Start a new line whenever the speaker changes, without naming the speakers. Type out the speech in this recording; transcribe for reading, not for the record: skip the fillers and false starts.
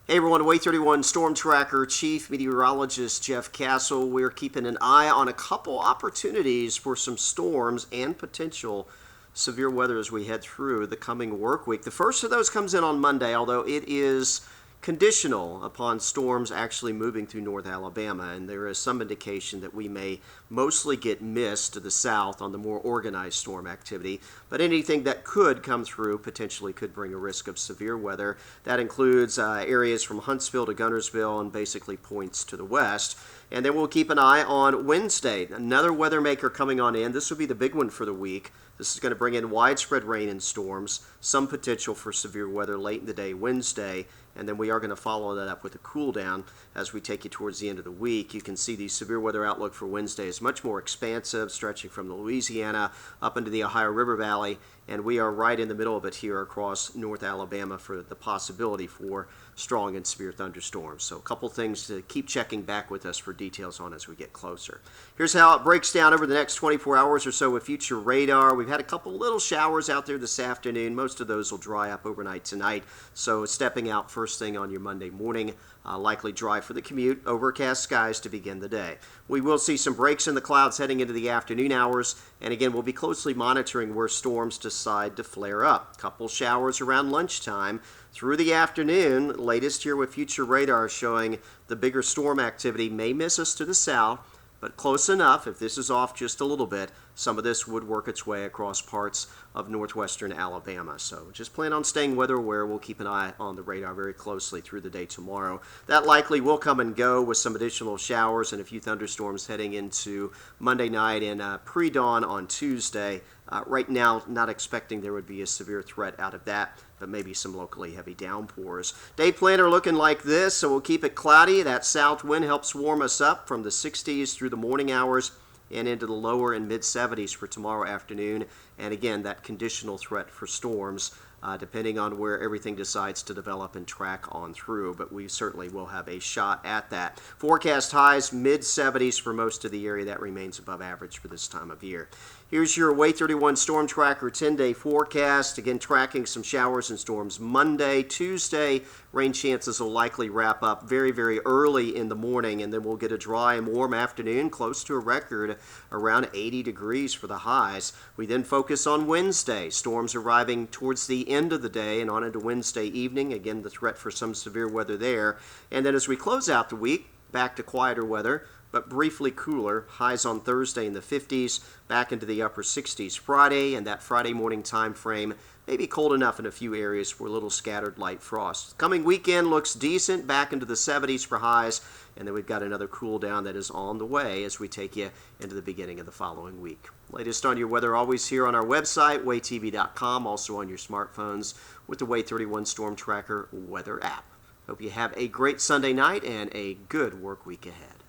Hey everyone, Way 31 Storm Tracker Chief Meteorologist Jeff Castle. We're keeping an eye on a couple opportunities for some storms and potential severe weather as we head through the coming work week. The first of those comes in on Monday, although it is conditional upon storms actually moving through North Alabama, and there is some indication that we may mostly get mist to the south on the more organized storm activity, but anything that could come through potentially could bring a risk of severe weather. That includes areas from Huntsville to Guntersville and basically points to the west. And then we'll keep an eye on Wednesday. Another weather maker coming on in. This will be the big one for the week. This is going to bring in widespread rain and storms, some potential for severe weather late in the day Wednesday, and then we are going to follow that up with a cool down as we take you towards the end of the week. You can see the severe weather outlook for Wednesday is much more expansive, stretching from the Louisiana up into the Ohio River Valley, and we are right in the middle of it here across North Alabama for the possibility for strong and severe thunderstorms. So a couple things to keep checking back with us for details on as we get closer. Here's how it breaks down over the next 24 hours or so with future radar. We've had a couple little showers out there this afternoon. Most of those will dry up overnight tonight. So stepping out first thing on your Monday morning, likely dry for the commute, overcast skies to begin the day. We will see some breaks in the clouds heading into the afternoon hours, and again, we'll be closely monitoring where storms decide to flare up. Couple showers around lunchtime through the afternoon. Latest here with future radar showing the bigger storm activity may miss us to the south, but close enough. If this is off just a little bit, some of this would work its way across parts of northwestern Alabama. So just plan on staying weather aware. We'll keep an eye on the radar very closely through the day tomorrow. That likely will come and go with some additional showers and a few thunderstorms heading into Monday night and pre-dawn on Tuesday. Right now, not expecting there would be a severe threat out of that, but maybe some locally heavy downpours. Day planner looking like this, so we'll keep it cloudy. That south wind helps warm us up from the 60s through the morning hours and into the lower and mid-70s for tomorrow afternoon. And again, that conditional threat for storms, depending on where everything decides to develop and track on through. But we certainly will have a shot at that. Forecast highs mid-70s for most of the area. That remains above average for this time of year. Here's your Way 31 Storm Tracker 10-day forecast. Again, tracking some showers and storms Monday. Tuesday, rain chances will likely wrap up very, very early in the morning, and then we'll get a dry and warm afternoon, close to a record around 80 degrees for the highs. We then focus on Wednesday. Storms arriving towards the end of the day and on into Wednesday evening. Again, the threat for some severe weather there. And then as we close out the week, back to quieter weather, but briefly cooler. Highs on Thursday in the 50s, back into the upper 60s Friday, and that Friday morning time frame may be cold enough in a few areas for a little scattered light frost. Coming weekend looks decent, back into the 70s for highs, and then we've got another cool down that is on the way as we take you into the beginning of the following week. Latest on your weather always here on our website, waytv.com, also on your smartphones with the Way 31 Storm Tracker weather app. Hope you have a great Sunday night and a good work week ahead.